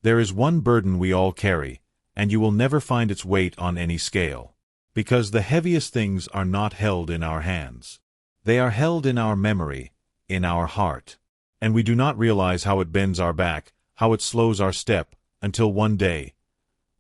There is one burden we all carry, and you will never find its weight on any scale. Because the heaviest things are not held in our hands. They are held in our memory, in our heart. And we do not realize how it bends our back, how it slows our step, until one day,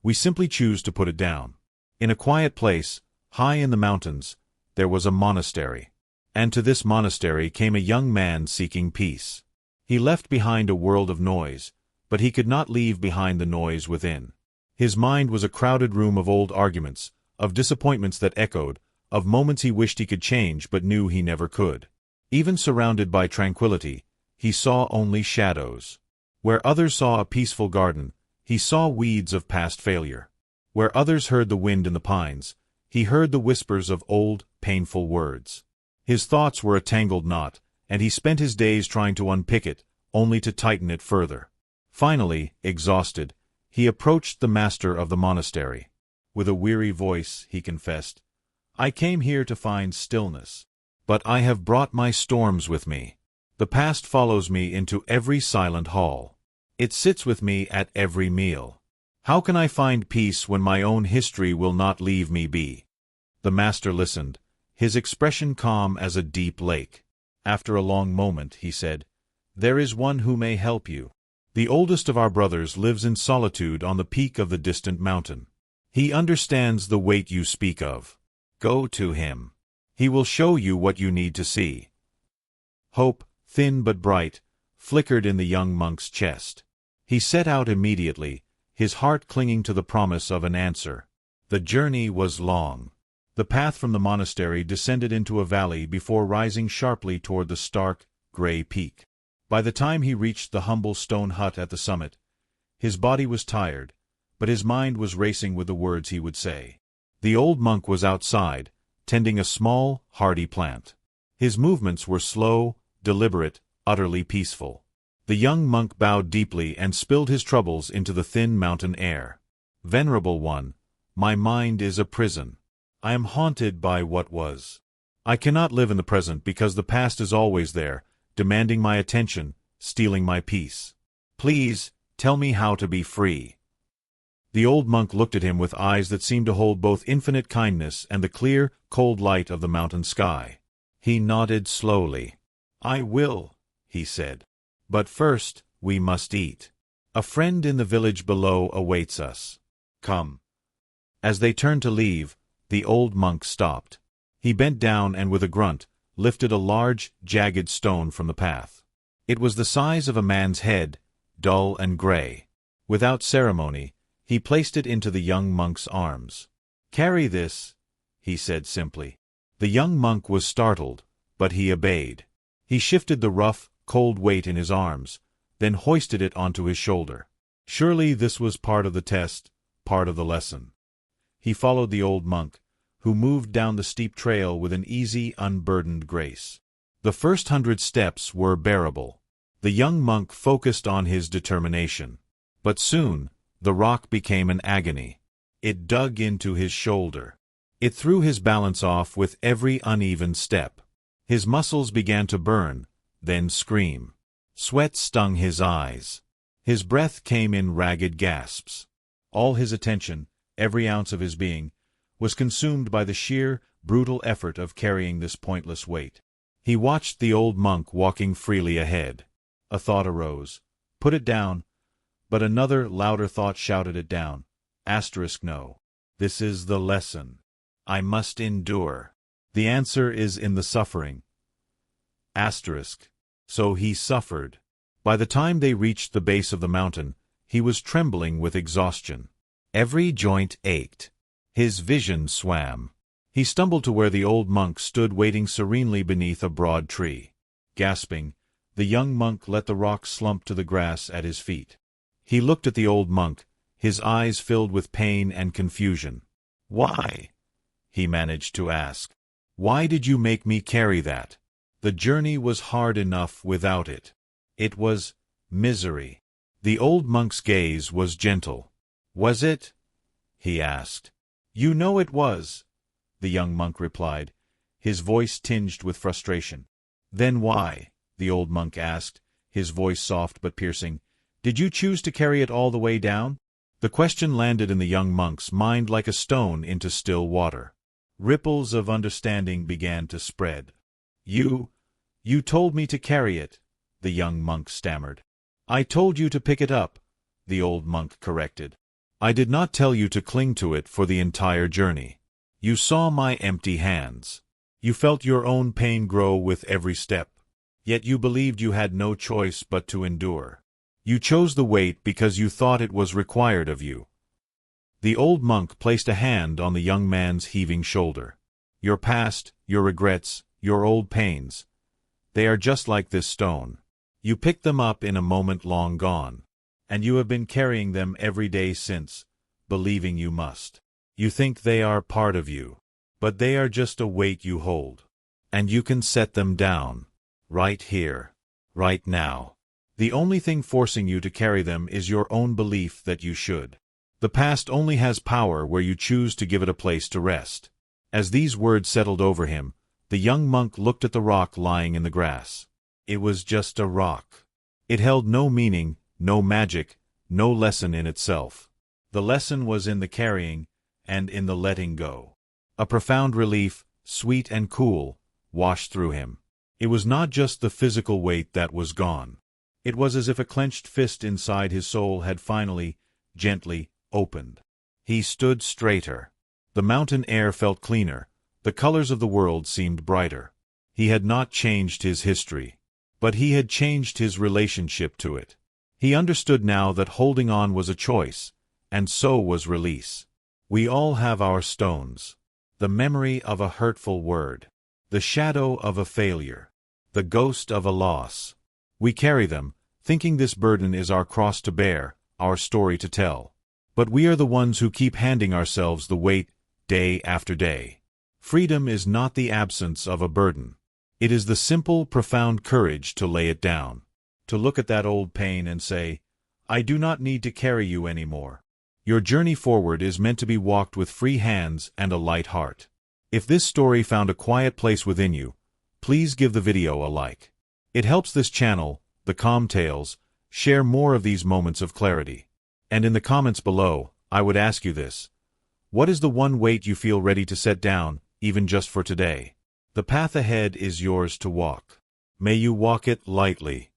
we simply choose to put it down. In a quiet place, high in the mountains, there was a monastery. And to this monastery came a young man seeking peace. He left behind a world of noise, but he could not leave behind the noise within. His mind was a crowded room of old arguments, of disappointments that echoed, of moments he wished he could change but knew he never could. Even surrounded by tranquility, he saw only shadows. Where others saw a peaceful garden, he saw weeds of past failure. Where others heard the wind in the pines, he heard the whispers of old, painful words. His thoughts were a tangled knot, and he spent his days trying to unpick it, only to tighten it further. Finally, exhausted, he approached the master of the monastery. With a weary voice, he confessed, "I came here to find stillness. But I have brought my storms with me. The past follows me into every silent hall. It sits with me at every meal. How can I find peace when my own history will not leave me be?" The master listened, his expression calm as a deep lake. After a long moment, he said, "There is one who may help you. The oldest of our brothers lives in solitude on the peak of the distant mountain. He understands the weight you speak of. Go to him. He will show you what you need to see." Hope, thin but bright, flickered in the young monk's chest. He set out immediately, his heart clinging to the promise of an answer. The journey was long. The path from the monastery descended into a valley before rising sharply toward the stark, gray peak. By the time he reached the humble stone hut at the summit, his body was tired, but his mind was racing with the words he would say. The old monk was outside, tending a small, hardy plant. His movements were slow, deliberate, utterly peaceful. The young monk bowed deeply and spilled his troubles into the thin mountain air. "Venerable one, my mind is a prison. I am haunted by what was. I cannot live in the present because the past is always there, demanding my attention, stealing my peace. Please, tell me how to be free." The old monk looked at him with eyes that seemed to hold both infinite kindness and the clear, cold light of the mountain sky. He nodded slowly. "I will," he said. "But first, we must eat. A friend in the village below awaits us. Come." As they turned to leave, the old monk stopped. He bent down and with a grunt, lifted a large, jagged stone from the path. It was the size of a man's head, dull and gray. Without ceremony, he placed it into the young monk's arms. "Carry this," he said simply. The young monk was startled, but he obeyed. He shifted the rough, cold weight in his arms, then hoisted it onto his shoulder. Surely this was part of the test, part of the lesson. He followed the old monk, who moved down the steep trail with an easy, unburdened grace. The first 100 steps were bearable. The young monk focused on his determination. But soon, the rock became an agony. It dug into his shoulder. It threw his balance off with every uneven step. His muscles began to burn, then scream. Sweat stung his eyes. His breath came in ragged gasps. All his attention, every ounce of his being, was consumed by the sheer, brutal effort of carrying this pointless weight. He watched the old monk walking freely ahead. A thought arose. Put it down. But another, louder thought shouted it down. No. This is the lesson. I must endure. The answer is in the suffering. So he suffered. By the time they reached the base of the mountain, he was trembling with exhaustion. Every joint ached. His vision swam. He stumbled to where the old monk stood waiting serenely beneath a broad tree. Gasping, the young monk let the rock slump to the grass at his feet. He looked at the old monk, his eyes filled with pain and confusion. "Why?" he managed to ask. "Why did you make me carry that? The journey was hard enough without it. It was misery." The old monk's gaze was gentle. "Was it?" he asked. "You know it was," the young monk replied, his voice tinged with frustration. "Then why?" the old monk asked, his voice soft but piercing. Did you choose to carry it all the way down? The question landed in the young monk's mind like a stone into still water. Ripples of understanding began to spread. You told me to carry it, the young monk stammered. I told you to pick it up, the old monk corrected. I did not tell you to cling to it for the entire journey. You saw my empty hands. You felt your own pain grow with every step. Yet you believed you had no choice but to endure. You chose the weight because you thought it was required of you. The old monk placed a hand on the young man's heaving shoulder. Your past, your regrets, your old pains. They are just like this stone. You picked them up in a moment long gone. And you have been carrying them every day since, believing you must. You think they are part of you. But they are just a weight you hold. And you can set them down. Right here. Right now. The only thing forcing you to carry them is your own belief that you should. The past only has power where you choose to give it a place to rest. As these words settled over him, the young monk looked at the rock lying in the grass. It was just a rock. It held no meaning, no magic, no lesson in itself. The lesson was in the carrying, and in the letting go. A profound relief, sweet and cool, washed through him. It was not just the physical weight that was gone. It was as if a clenched fist inside his soul had finally, gently, opened. He stood straighter. The mountain air felt cleaner. The colors of the world seemed brighter. He had not changed his history. But he had changed his relationship to it. He understood now that holding on was a choice, and so was release. We all have our stones. The memory of a hurtful word. The shadow of a failure. The ghost of a loss. We carry them, thinking this burden is our cross to bear, our story to tell. But we are the ones who keep handing ourselves the weight, day after day. Freedom is not the absence of a burden. It is the simple, profound courage to lay it down. To look at that old pain and say, I do not need to carry you anymore. Your journey forward is meant to be walked with free hands and a light heart. If this story found a quiet place within you, please give the video a like. It helps this channel, The Calm Tales, share more of these moments of clarity. And in the comments below, I would ask you this. What is the one weight you feel ready to set down, even just for today? The path ahead is yours to walk. May you walk it lightly.